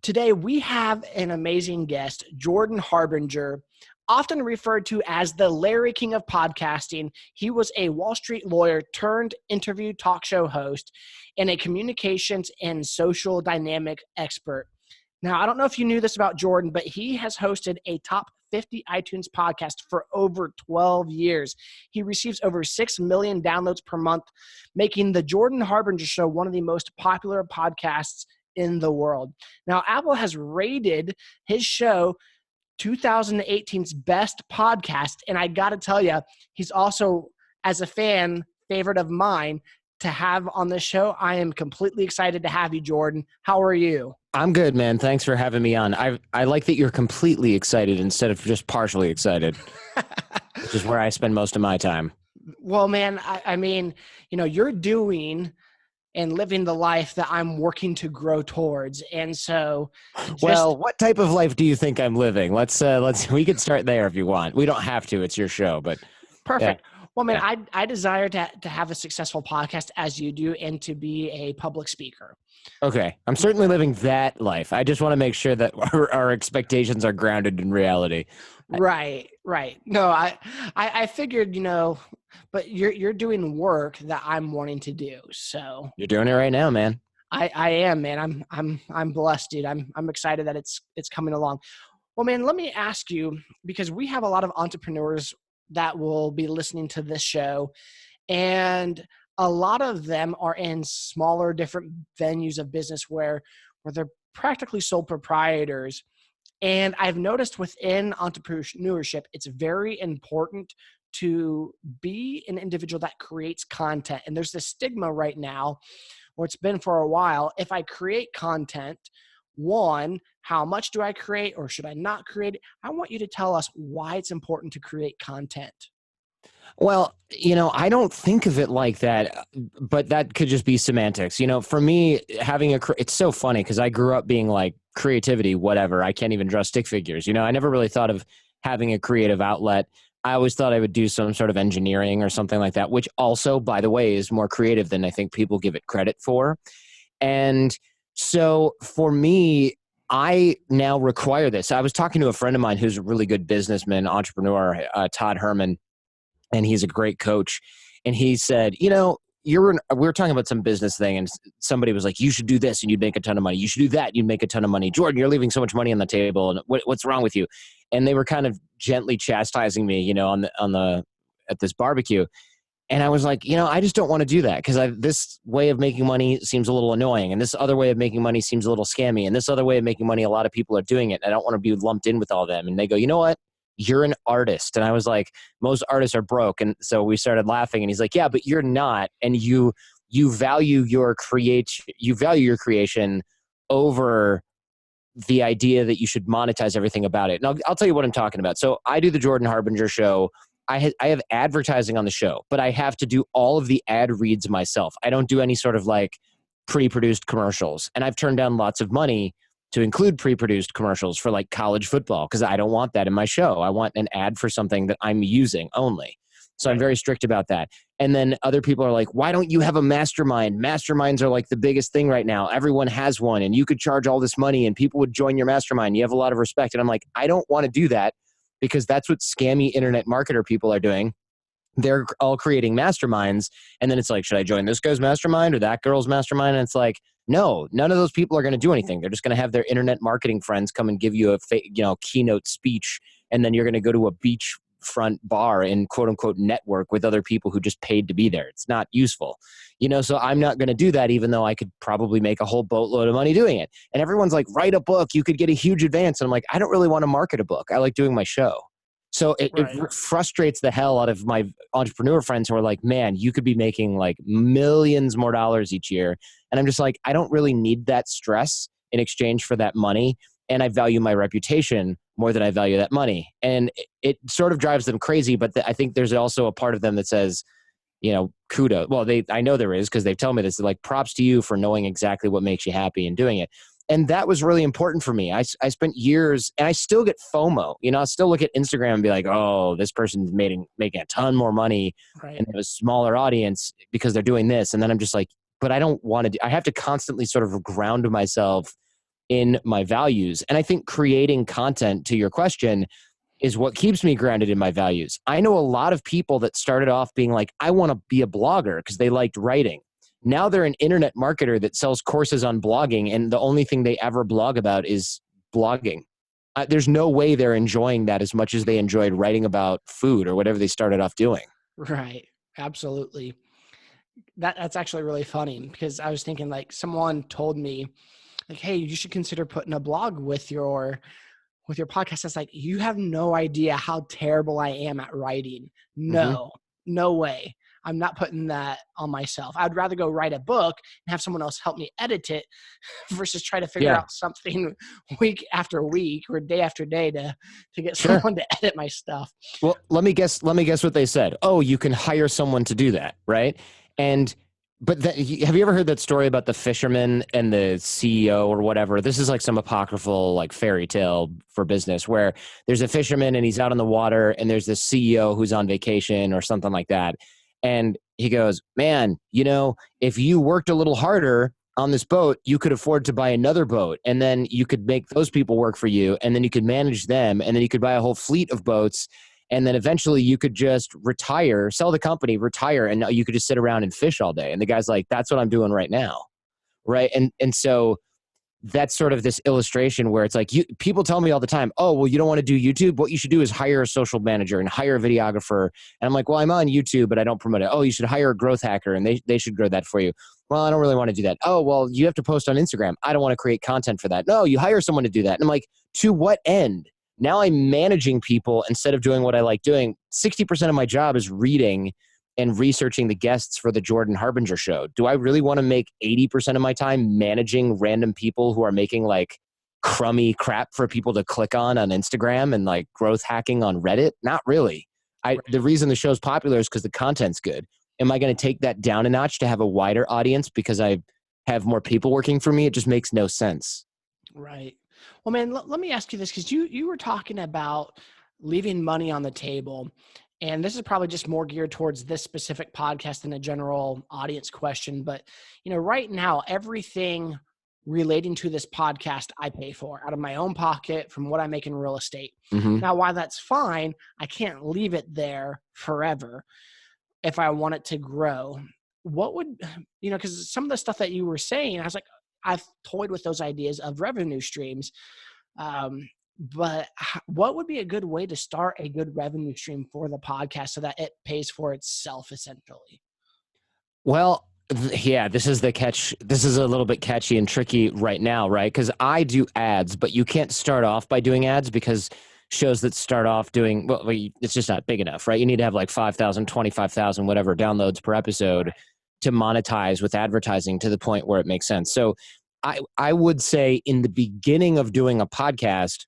Today, we have an amazing guest, Jordan Harbinger, often referred to as the Larry King of podcasting. He was a Wall Street lawyer turned interview talk show host and a communications and social dynamic expert. Now, I don't know if you knew this about Jordan, but he has hosted a top 50 iTunes podcast for over 12 years. He receives over 6 million downloads per month, making the Jordan Harbinger Show one of the most popular podcasts in the world. Now, Apple has rated his show 2018's best podcast, and I got to tell you, he's also, as a fan, favorite of mine to have on this show. I am completely excited to have you, Jordan. How are you? I'm good, man. Thanks for having me on. I like that you're completely excited instead of just partially excited, which is where I spend most of my time. Well, man, I mean, you're doing and living the life that I'm working to grow towards. And so what type of life do you think I'm living? We can start there if you want. We don't have to. It's your show, but perfect. Yeah. Well, man, I desire to have a successful podcast as you do and to be a public speaker. Okay. I'm certainly living that life. I just want to make sure that our expectations are grounded in reality. Right. No, I figured, but you're doing work that I'm wanting to do. So you're doing it right now, man. I am, man. I'm blessed, dude. I'm excited that it's coming along. Well, man, let me ask you, because we have a lot of entrepreneurs that will be listening to this show, and a lot of them are in smaller, different venues of business where they're practically sole proprietors. And I've noticed within entrepreneurship, it's very important to be an individual that creates content. And there's this stigma right now, or it's been for a while. If I create content, one, how much do I create, or should I not create it? I want you to tell us why it's important to create content. Well, I don't think of it like that, but that could just be semantics. For me, it's so funny because I grew up being like creativity, whatever. I can't even draw stick figures. I never really thought of having a creative outlet. I always thought I would do some sort of engineering or something like that, which also, by the way, is more creative than I think people give it credit for. And so for me, I now require this. I was talking to a friend of mine who's a really good businessman, entrepreneur, Todd Herrman, and he's a great coach. And he said, we were talking about some business thing, and somebody was like, you should do this and you'd make a ton of money. You should do that. You'd make a ton of money. Jordan, you're leaving so much money on the table. And what's wrong with you? And they were kind of gently chastising me, at this barbecue. And I was like, I just don't want to do that because this way of making money seems a little annoying. And this other way of making money seems a little scammy. And this other way of making money, a lot of people are doing it. And I don't want to be lumped in with all of them. And they go, you know what? You're an artist. And I was like, most artists are broke. And so we started laughing, and he's like, yeah, but you're not. And you value your creation over the idea that you should monetize everything about it. And I'll tell you what I'm talking about. So I do the Jordan Harbinger Show. I have advertising on the show, but I have to do all of the ad reads myself. I don't do any sort of like pre-produced commercials. And I've turned down lots of money to include pre-produced commercials for like college football because I don't want that in my show. I want an ad for something that I'm using only. So I'm very strict about that. And then other people are like, why don't you have a mastermind? Masterminds are like the biggest thing right now. Everyone has one, and you could charge all this money and people would join your mastermind. You have a lot of respect. And I'm like, I don't want to do that because that's what scammy internet marketer people are doing. They're all creating masterminds. And then it's like, should I join this guy's mastermind or that girl's mastermind? And it's like, no, none of those people are going to do anything. They're just going to have their internet marketing friends come and give you a keynote speech. And then you're going to go to a beachfront bar and quote unquote network with other people who just paid to be there. It's not useful, so I'm not going to do that, even though I could probably make a whole boatload of money doing it. And everyone's like, write a book. You could get a huge advance. And I'm like, I don't really want to market a book. I like doing my show. So it frustrates the hell out of my entrepreneur friends who are like, man, you could be making like millions more dollars each year. And I'm just like, I don't really need that stress in exchange for that money. And I value my reputation more than I value that money. And it sort of drives them crazy. But I think there's also a part of them that says, kudos. Well, I know there is because they've told me this. They're like, props to you for knowing exactly what makes you happy and doing it. And that was really important for me. I spent years, and I still get FOMO. I still look at Instagram and be like, oh, this person's making a ton more money and have a smaller audience because they're doing this. And then I'm just like, but I don't want to I have to constantly sort of ground myself in my values. And I think creating content, to your question, is what keeps me grounded in my values. I know a lot of people that started off being like, I want to be a blogger because they liked writing. Now they're an internet marketer that sells courses on blogging, and the only thing they ever blog about is blogging. There's no way they're enjoying that as much as they enjoyed writing about food or whatever they started off doing. Right. Absolutely. That's actually really funny because I was thinking like someone told me like, hey, you should consider putting a blog with your podcast. It's like, you have no idea how terrible I am at writing. No, no way. I'm not putting that on myself. I'd rather go write a book and have someone else help me edit it versus try to figure out something week after week or day after day to get someone to edit my stuff. Well, let me guess what they said. Oh, you can hire someone to do that, right? But have you ever heard that story about the fisherman and the CEO or whatever? This is like some apocryphal like fairy tale for business where there's a fisherman and he's out on the water and there's this CEO who's on vacation or something like that. And he goes, man, if you worked a little harder on this boat, you could afford to buy another boat. And then you could make those people work for you. And then you could manage them. And then you could buy a whole fleet of boats. And then eventually you could just retire, sell the company, retire, and you could just sit around and fish all day. And the guy's like, that's what I'm doing right now. Right. And so that's sort of this illustration where it's like people tell me all the time, oh, well, you don't want to do YouTube. What you should do is hire a social manager and hire a videographer. And I'm like, well, I'm on YouTube, but I don't promote it. Oh, you should hire a growth hacker and they should grow that for you. Well, I don't really want to do that. Oh, well, you have to post on Instagram. I don't want to create content for that. No, you hire someone to do that. And I'm like, to what end? Now I'm managing people instead of doing what I like doing. 60% of my job is reading and researching the guests for the Jordan Harbinger show. Do I really want to make 80% of my time managing random people who are making like crummy crap for people to click on Instagram and like growth hacking on Reddit? Not really. The reason the show's popular is because the content's good. Am I going to take that down a notch to have a wider audience because I have more people working for me? It just makes no sense. Right. Well, man, let me ask you this, because you were talking about leaving money on the table. And this is probably just more geared towards this specific podcast than a general audience question. But, right now, everything relating to this podcast, I pay for out of my own pocket from what I make in real estate. Mm-hmm. Now, while that's fine, I can't leave it there forever if I want it to grow. What would, because some of the stuff that you were saying, I was like, I've toyed with those ideas of revenue streams. But what would be a good way to start a good revenue stream for the podcast so that it pays for itself essentially? Well, this is the catch. This is a little bit catchy and tricky right now, right? Because I do ads, but you can't start off by doing ads because shows that start off doing, well, it's just not big enough, right? You need to have like 5,000, 25,000, whatever downloads per episode to monetize with advertising to the point where it makes sense. So I would say in the beginning of doing a podcast,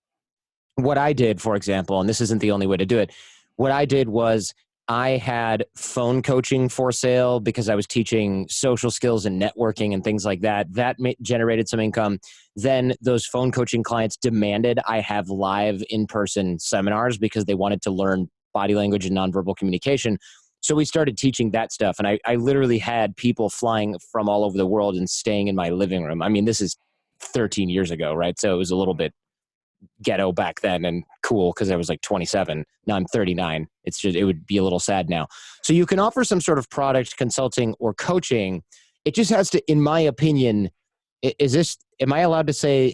what I did, for example, and this isn't the only way to do it, what I did was I had phone coaching for sale because I was teaching social skills and networking and things like that. That generated some income. Then those phone coaching clients demanded I have live in-person seminars because they wanted to learn body language and nonverbal communication. So we started teaching that stuff. And I literally had people flying from all over the world and staying in my living room. I mean, this is 13 years ago, right? So it was a little bit ghetto back then and cool because I was like 27. Now I'm 39. It would be a little sad now. So you can offer some sort of product consulting or coaching. It just has to, in my opinion, am I allowed to say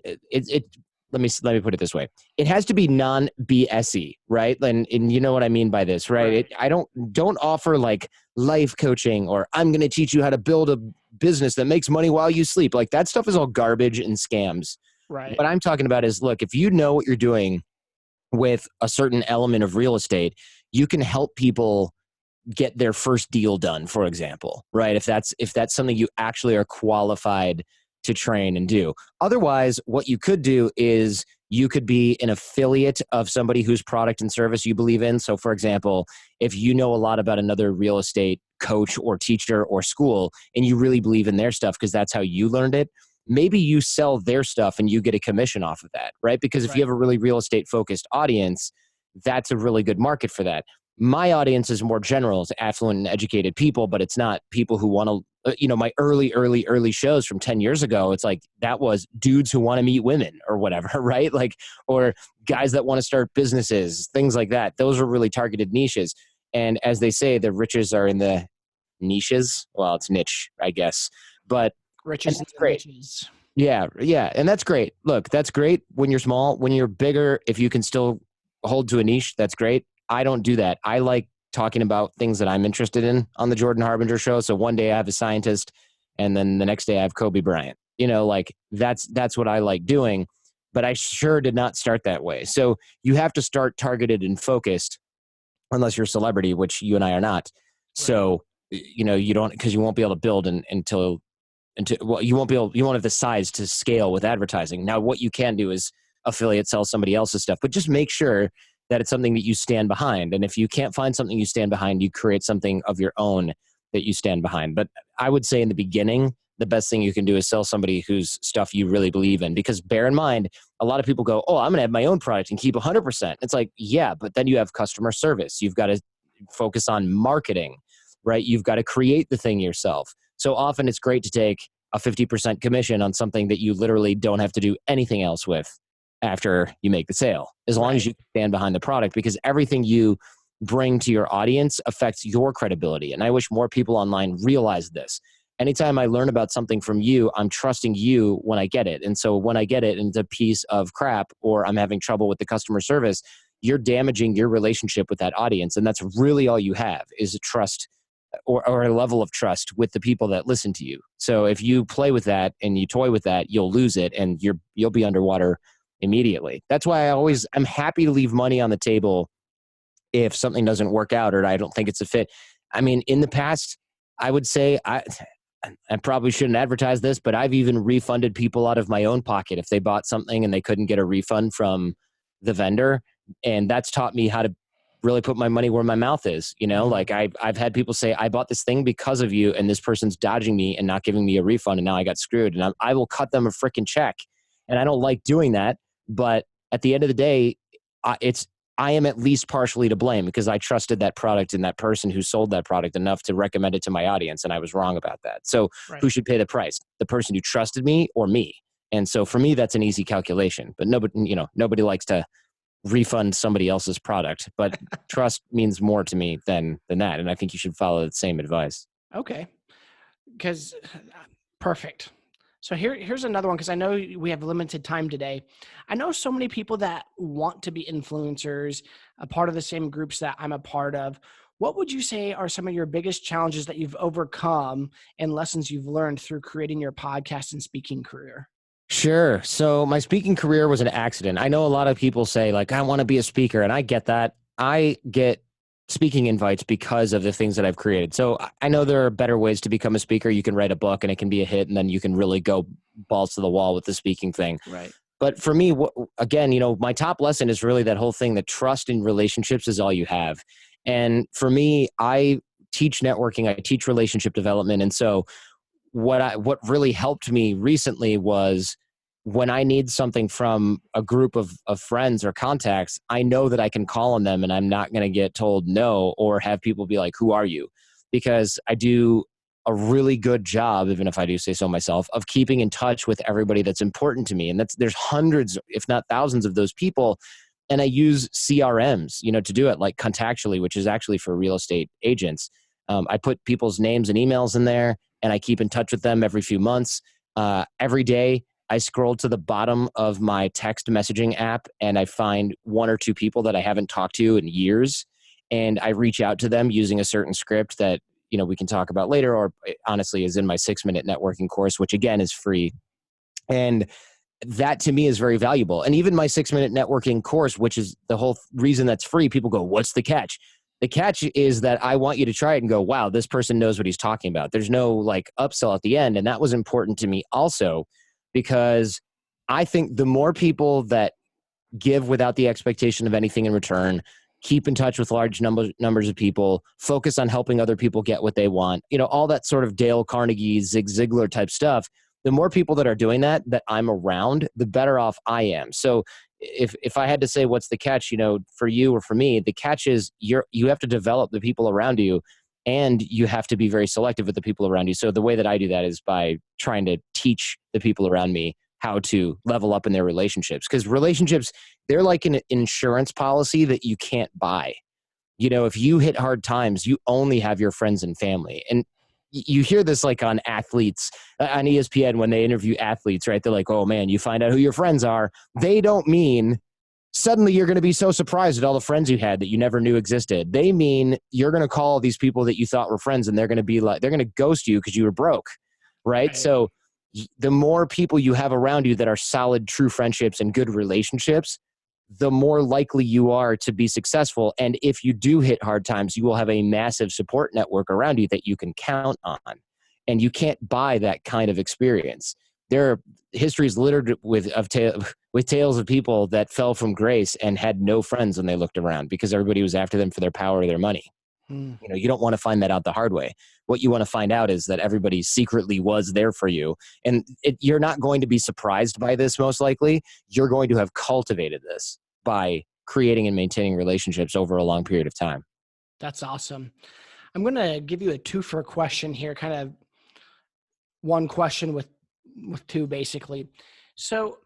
let me put it this way. It has to be non-BSy, right? And you know what I mean by this, right? I don't offer like life coaching or I'm going to teach you how to build a business that makes money while you sleep. Like that stuff is all garbage and scams. Right. What I'm talking about is, look, if you know what you're doing with a certain element of real estate, you can help people get their first deal done, for example, right? If that's something you actually are qualified to train and do. Otherwise, what you could do is you could be an affiliate of somebody whose product and service you believe in. So for example, if you know a lot about another real estate coach or teacher or school and you really believe in their stuff because that's how you learned it, maybe you sell their stuff and you get a commission off of that, right? Because if you have a really real estate focused audience, that's a really good market for that. My audience is more general, it's affluent and educated people, but it's not people who want to my early shows from 10 years ago, it's like that was dudes who want to meet women or whatever, right? Like, or guys that want to start businesses, things like that. Those are really targeted niches. And as they say, the riches are in the niches. Well, it's niche, I guess, but and Riches and that's great. niches. Yeah, yeah, and that's great. Look, that's great when you're small. When you're bigger, if you can still hold to a niche, that's great. I don't do that. I like talking about things that I'm interested in on the Jordan Harbinger show. So one day I have a scientist, and then the next day I have Kobe Bryant. Like that's what I like doing. But I sure did not start that way. So you have to start targeted and focused, unless you're a celebrity, which you and I are not. Right. So you don't, because you won't be able to build until well, you won't have the size to scale with advertising. Now, what you can do is affiliate sell somebody else's stuff, but just make sure that it's something that you stand behind. And if you can't find something you stand behind, you create something of your own that you stand behind. But I would say in the beginning, the best thing you can do is sell somebody whose stuff you really believe in. Because bear in mind, a lot of people go, oh, I'm going to have my own product and keep 100%. It's like, yeah, but then you have customer service. You've got to focus on marketing, right? You've got to create the thing yourself. So often it's great to take a 50% commission on something that you literally don't have to do anything else with after you make the sale, as long as you stand behind the product, because everything you bring to your audience affects your credibility. And I wish more people online realize this. Anytime I learn about something from you, I'm trusting you when I get it. And so when I get it and it's a piece of crap, or I'm having trouble with the customer service, you're damaging your relationship with that audience. And that's really all you have, is a trust or a level of trust with the people that listen to you. So if you play with that and you toy with that, you'll lose it, and you'll be underwater immediately. That's why I'm happy to leave money on the table if something doesn't work out or I don't think it's a fit. I mean, in the past, I would say I probably shouldn't advertise this, but I've even refunded people out of my own pocket if they bought something and they couldn't get a refund from the vendor. And that's taught me how to really put my money where my mouth is. Like I've had people say, I bought this thing because of you, and this person's dodging me and not giving me a refund, and now I got screwed. And I will cut them a freaking check. And I don't like doing that. But at the end of the day, I am at least partially to blame, because I trusted that product and that person who sold that product enough to recommend it to my audience. And I was wrong about that. So who should pay the price? The person who trusted me or me? And so for me, that's an easy calculation, but nobody likes to refund somebody else's product, but trust means more to me than that. And I think you should follow the same advice. Okay. Because perfect. So here's another one, because I know we have limited time today. I know so many people that want to be influencers, a part of the same groups that I'm a part of. What would you say are some of your biggest challenges that you've overcome and lessons you've learned through creating your podcast and speaking career? Sure. So my speaking career was an accident. I know a lot of people say, like, I want to be a speaker, and I get that. I get speaking invites because of the things that I've created. So I know there are better ways to become a speaker. You can write a book and it can be a hit, and then you can really go balls to the wall with the speaking thing. Right. But for me, again, my top lesson is really that whole thing that trust in relationships is all you have. And for me, I teach networking, I teach relationship development. And so what really helped me recently was, when I need something from a group of friends or contacts, I know that I can call on them and I'm not going to get told no, or have people be like, who are you? Because I do a really good job, even if I do say so myself, of keeping in touch with everybody that's important to me. And there's hundreds, if not thousands, of those people. And I use CRMs, to do it, like Contactually, which is actually for real estate agents. I put people's names and emails in there, and I keep in touch with them every few months. Every day, I scroll to the bottom of my text messaging app, and I find one or two people that I haven't talked to in years, and I reach out to them using a certain script that we can talk about later, or honestly is in my 6-minute networking course, which again is free. And that to me is very valuable. And even my 6-minute networking course, which is the whole reason that's free, people go, what's the catch? The catch is that I want you to try it and go, wow, this person knows what he's talking about. There's no like upsell at the end. And that was important to me also, because I think the more people that give without the expectation of anything in return, keep in touch with large numbers of people, focus on helping other people get what they want, all that sort of Dale Carnegie, Zig Ziglar type stuff, the more people that are doing that I'm around, the better off I am. So if I had to say what's the catch, for you or for me, the catch is you have to develop the people around you and you have to be very selective with the people around you. So the way that I do that is by trying to teach the people around me how to level up in their relationships, because relationships, they're like an insurance policy that you can't buy. You know, if you hit hard times, you only have your friends and family. And you hear this like on athletes on ESPN when they interview athletes, right? They're like, oh man, you find out who your friends are. They don't mean suddenly you're going to be so surprised at all the friends you had that you never knew existed. They mean you're going to call these people that you thought were friends and they're going to be like, they're going to ghost you because you were broke, right? So the more people you have around you that are solid, true friendships and good relationships, the more likely you are to be successful. And if you do hit hard times, you will have a massive support network around you that you can count on. And you can't buy that kind of experience. History is littered with tales of people that fell from grace and had no friends when they looked around because everybody was after them for their power or their money. You know, you don't want to find that out the hard way. What you want to find out is that everybody secretly was there for you. And you're not going to be surprised by this, most likely. You're going to have cultivated this by creating and maintaining relationships over a long period of time. That's awesome. I'm going to give you a two-for question here, kind of one question with two, basically. So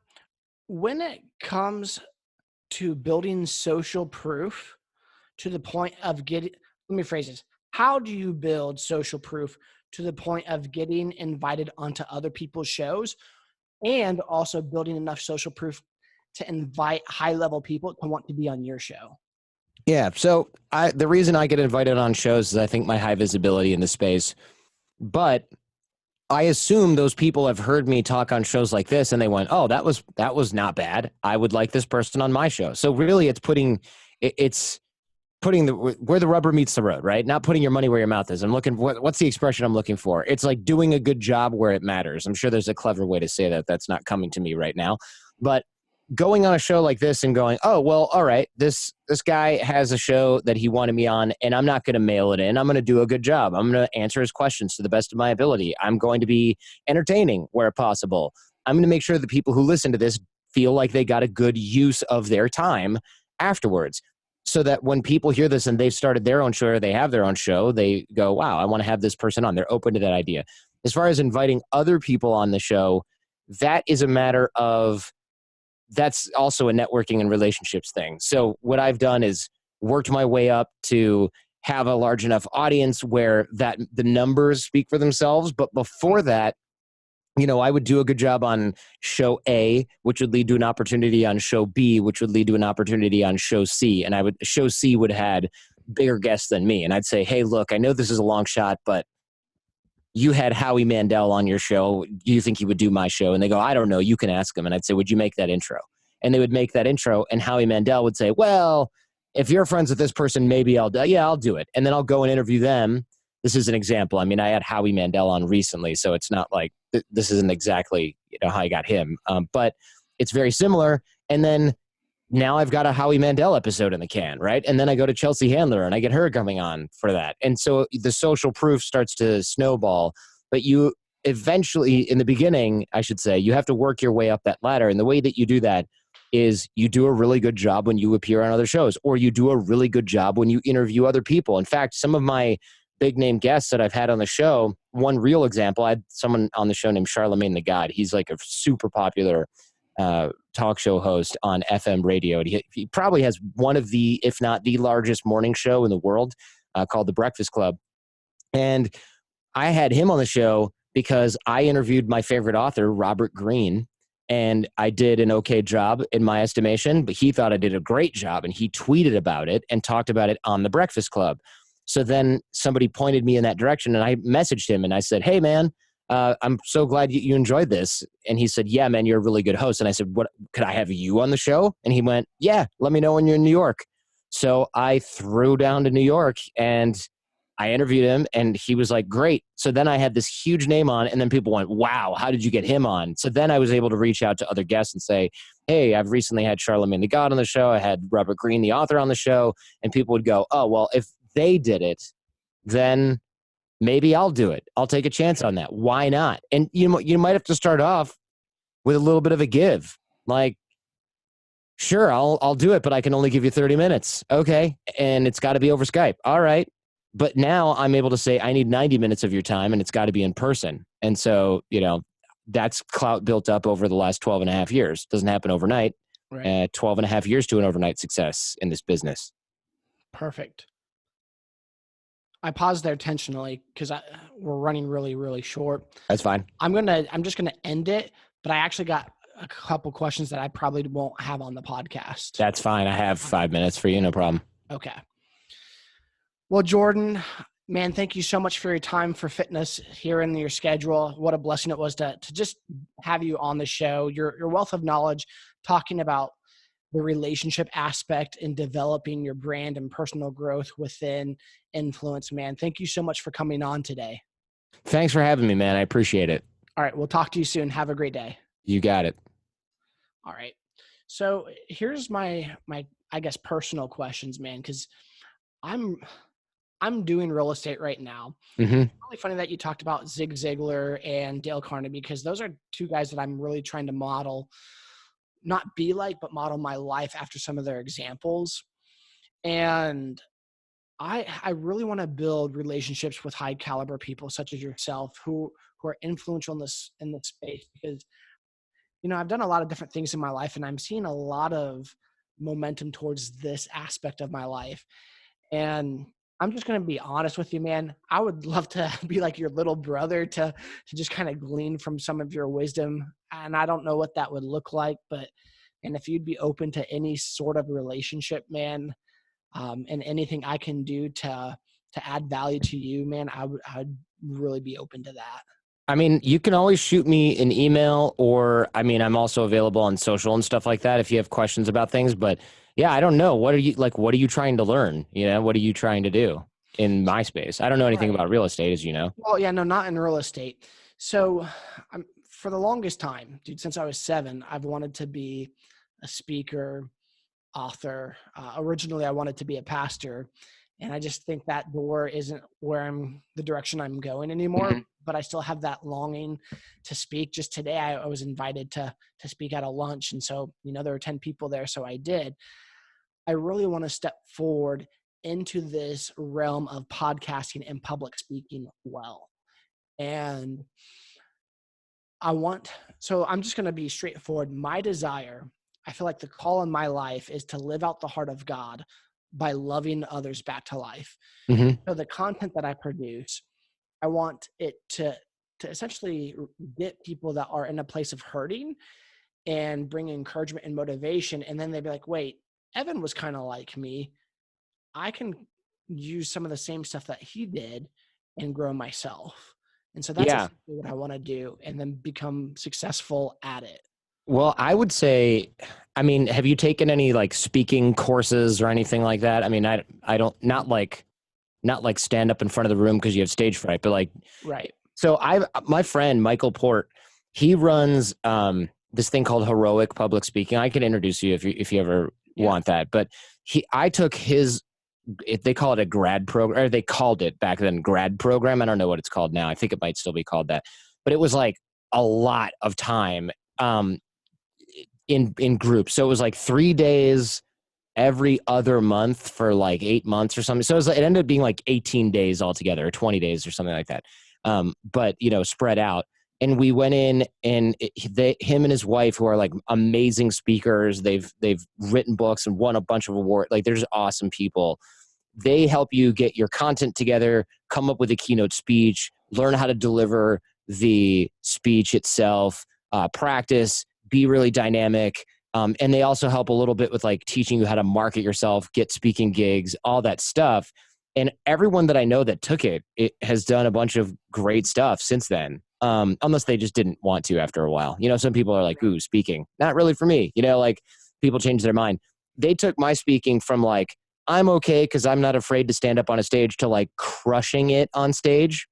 when it comes to building social proof to the point of getting, let me phrase this. How do you build social proof to the point of getting invited onto other people's shows and also building enough social proof to invite high-level people to want to be on your show? Yeah. So the reason I get invited on shows is I think my high visibility in the space, but I assume those people have heard me talk on shows like this and they went, oh, that was not bad. I would like this person on my show. So really it's putting where the rubber meets the road, right? Not putting your money where your mouth is. What's the expression I'm looking for? It's like doing a good job where it matters. I'm sure there's a clever way to say that. That's not coming to me right now. But going on a show like this and going, oh, well, all right, this guy has a show that he wanted me on, and I'm not going to mail it in. I'm going to do a good job. I'm going to answer his questions to the best of my ability. I'm going to be entertaining where possible. I'm going to make sure that people who listen to this feel like they got a good use of their time afterwards, so that when people hear this and they've started their own show or they have their own show, they go, wow, I want to have this person on. They're open to that idea. As far as inviting other people on the show, that is a matter of, that's also a networking and relationships thing. So what I've done is worked my way up to have a large enough audience where that the numbers speak for themselves. But before that, you know, I would do a good job on show A, which would lead to an opportunity on show B, which would lead to an opportunity on show C. And show C would have had bigger guests than me. And I'd say, hey, look, I know this is a long shot, but you had Howie Mandel on your show. Do you think he would do my show? And they go, I don't know. You can ask him. And I'd say, would you make that intro? And they would make that intro. And Howie Mandel would say, well, if you're friends with this person, maybe I'll do it. And then I'll go and interview them. This is an example. I mean, I had Howie Mandel on recently, so it's not like this isn't exactly how I got him, but it's very similar. And then now I've got a Howie Mandel episode in the can, right? And then I go to Chelsea Handler and I get her coming on for that. And so the social proof starts to snowball, but you eventually, in the beginning, I should say, you have to work your way up that ladder. And the way that you do that is you do a really good job when you appear on other shows, or you do a really good job when you interview other people. In fact, some of my big name guests that I've had on the show, one real example, I had someone on the show named Charlemagne the God. He's like a super popular talk show host on FM radio. And he probably has one of the, if not the largest morning show in the world called The Breakfast Club. And I had him on the show because I interviewed my favorite author, Robert Greene, and I did an okay job in my estimation, but he thought I did a great job, and he tweeted about it and talked about it on The Breakfast Club. So then somebody pointed me in that direction, and I messaged him and I said, hey man, I'm so glad you enjoyed this. And he said, yeah, man, you're a really good host. And I said, what, could I have you on the show? And he went, yeah, let me know when you're in New York. So I threw down to New York and I interviewed him, and he was like, great. So then I had this huge name on, and then people went, wow, how did you get him on? So then I was able to reach out to other guests and say, hey, I've recently had Charlemagne the God on the show. I had Robert Greene, the author, on the show. And people would go, oh, well, if they did it, then maybe I'll do it. I'll take a chance on that. Why not? And you might have to start off with a little bit of a give. Like, sure, I'll do it, but I can only give you 30 minutes. Okay. And it's got to be over Skype. All right. But now I'm able to say, I need 90 minutes of your time, and it's got to be in person. And so, that's clout built up over the last 12 and a half years. Doesn't happen overnight. Right. 12 and a half years to an overnight success in this business. Perfect. I paused there intentionally because we're running really, really short. That's fine. I'm just gonna end it, but I actually got a couple questions that I probably won't have on the podcast. That's fine. I have 5 minutes for you. No problem. Okay. Well, Jordan, man, thank you so much for your time, for fitness here in your schedule. What a blessing it was to just have you on the show. Your wealth of knowledge, talking about the relationship aspect in developing your brand and personal growth within influence, man. Thank you so much for coming on today. Thanks for having me, man. I appreciate it. All right. We'll talk to you soon. Have a great day. You got it. All right. So here's my I guess personal questions, man, because I'm doing real estate right now. Mm-hmm. It's really funny that you talked about Zig Ziglar and Dale Carnegie, because those are two guys that I'm really trying to model, not be like, but model my life after some of their examples. And I really want to build relationships with high caliber people such as yourself who are influential in this space, because I've done a lot of different things in my life, and I'm seeing a lot of momentum towards this aspect of my life. And I'm just going to be honest with you, man. I would love to be like your little brother to just kind of glean from some of your wisdom. And I don't know what that would look like, and if you'd be open to any sort of relationship, man, and anything I can do to add value to you, man, I'd really be open to that. I mean, you can always shoot me an email, or I'm also available on social and stuff like that if you have questions about things. But yeah, I don't know. What are you trying to learn? What are you trying to do in my space? I don't know anything about real estate, as you know. Well, yeah, no, not in real estate. So for the longest time, dude, since I was 7, I've wanted to be a speaker, author. Originally, I wanted to be a pastor. And I just think that door isn't the direction I'm going anymore. Mm-hmm. But I still have that longing to speak. Just today, I was invited to speak at a lunch. And so, there were 10 people there. So I did. I really want to step forward into this realm of podcasting and public speaking well. And I'm just going to be straightforward. My desire, I feel like the call in my life is to live out the heart of God by loving others back to life. Mm-hmm. So the content that I produce, I want it to essentially get people that are in a place of hurting and bring encouragement and motivation. And then they'd be like, wait, Evan was kind of like me. I can use some of the same stuff that he did and grow myself. And so that's exactly what I want to do, and then become successful at it. Well, I would say, have you taken any speaking courses or anything like that? I don't, not like stand up in front of the room because you have stage fright, but right. So my friend, Michael Port, he runs this thing called Heroic Public Speaking. I can introduce you if you ever want that, but I took they call it a grad program, or they called it back then grad program. I don't know what it's called now. I think it might still be called that, but it was a lot of time in groups. So it was 3 days every other month for 8 months or something. So it ended up being 18 days altogether, or 20 days or something like that. But spread out. And we went in, and him and his wife, who are amazing speakers, they've written books and won a bunch of awards. They're just awesome people. They help you get your content together, come up with a keynote speech, learn how to deliver the speech itself, practice, be really dynamic. And they also help a little bit with teaching you how to market yourself, get speaking gigs, all that stuff. And everyone that I know that took it has done a bunch of great stuff since then. Unless they just didn't want to after a while. Some people are like, ooh, speaking, not really for me. People change their mind. They took my speaking from I'm okay because I'm not afraid to stand up on a stage, to crushing it on stage.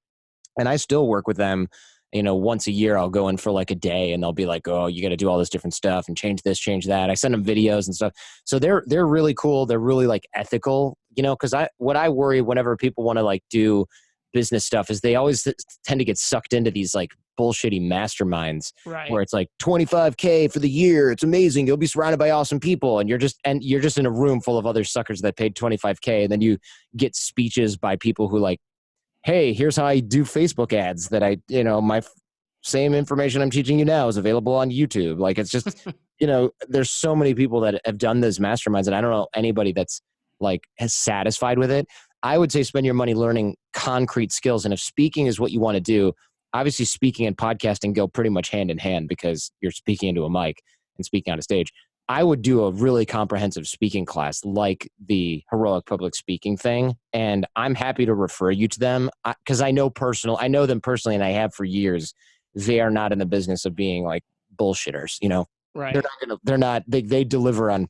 And I still work with them. Once a year I'll go in for a day, and they'll be like, oh, you got to do all this different stuff and change this, change that. I send them videos and stuff. So they're really cool. They're really ethical, because what I worry whenever people want to do business stuff is they always tend to get sucked into these like bullshitty masterminds Right. where it's like $25K for the year. It's amazing. You'll be surrounded by awesome people. And you're just in a room full of other suckers that paid $25K. And then you get speeches by people who like, hey, here's how I do Facebook ads that my same information I'm teaching you now is available on YouTube. Like, it's just, there's so many people that have done those masterminds, and I don't know anybody that's like has satisfied with it. I would say spend your money learning concrete skills. And if speaking is what you want to do, obviously speaking and podcasting go pretty much hand in hand because you're speaking into a mic and speaking on a stage. I would do a really comprehensive speaking class like the Heroic Public Speaking thing. And I'm happy to refer you to them because I know them personally, and I have for years. They are not in the business of being like bullshitters, Right. They deliver on,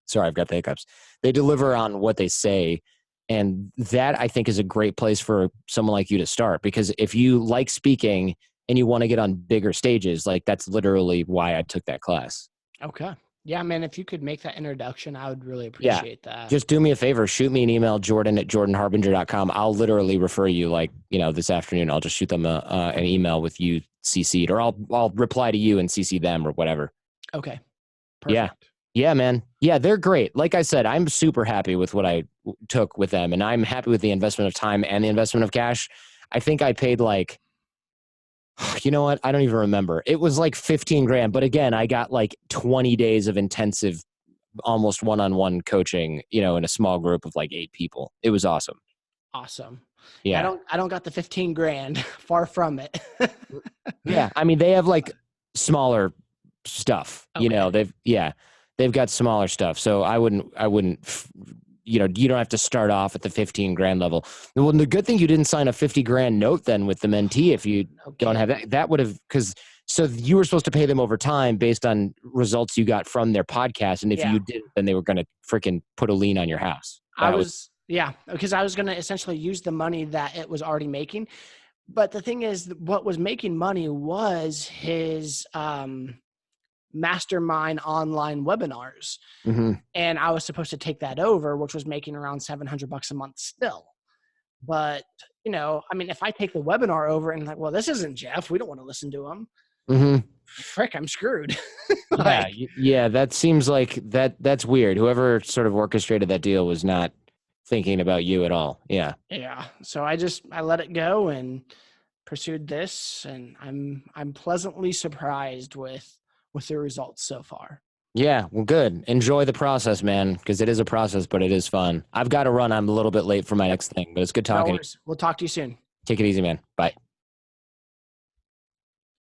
sorry, I've got the hiccups. They deliver on what they say. And that I think is a great place for someone like you to start, because if you like speaking and you want to get on bigger stages, like that's literally why I took that class. Okay. Yeah, man, if you could make that introduction, I would really appreciate that. Just do me a favor. Shoot me an email, jordan@jordanharbinger.com. I'll literally refer you this afternoon. I'll just shoot them an email with you CC'd, or I'll reply to you and CC them or whatever. Okay. Perfect. Yeah, man. Yeah, they're great. Like I said, I'm super happy with what I took with them, and I'm happy with the investment of time and the investment of cash. I think I paid you know what? I don't even remember. It was like $15,000. But again, I got like 20 days of intensive, almost one-on-one coaching, in a small group of like 8 people. It was awesome. Awesome. Yeah. I don't got the $15,000. Far from it. Yeah. I mean, they have like smaller stuff, Okay. they've got smaller stuff. So I wouldn't, you don't have to start off at the $15,000 level. Well, the good thing you didn't sign a $50,000 note then with the mentee. If you don't have that would have, so you were supposed to pay them over time based on results you got from their podcast. And if you did, then they were going to freaking put a lien on your house. Because I was going to essentially use the money that it was already making. But the thing is, what was making money was his mastermind online webinars. Mm-hmm. And I was supposed to take that over, which was making around $700 a month still. But, if I take the webinar over and well, this isn't Jeff, we don't want to listen to him. Mm-hmm. Frick, I'm screwed. Yeah. That seems like that's weird. Whoever sort of orchestrated that deal was not thinking about you at all. Yeah. Yeah. So I let it go and pursued this, and I'm pleasantly surprised with the results so far. Yeah, well, good. Enjoy the process, man, because it is a process, but it is fun. I've got to run. I'm a little bit late for my next thing, but it's good talking. No worries. We'll talk to you soon. Take it easy, man. Bye.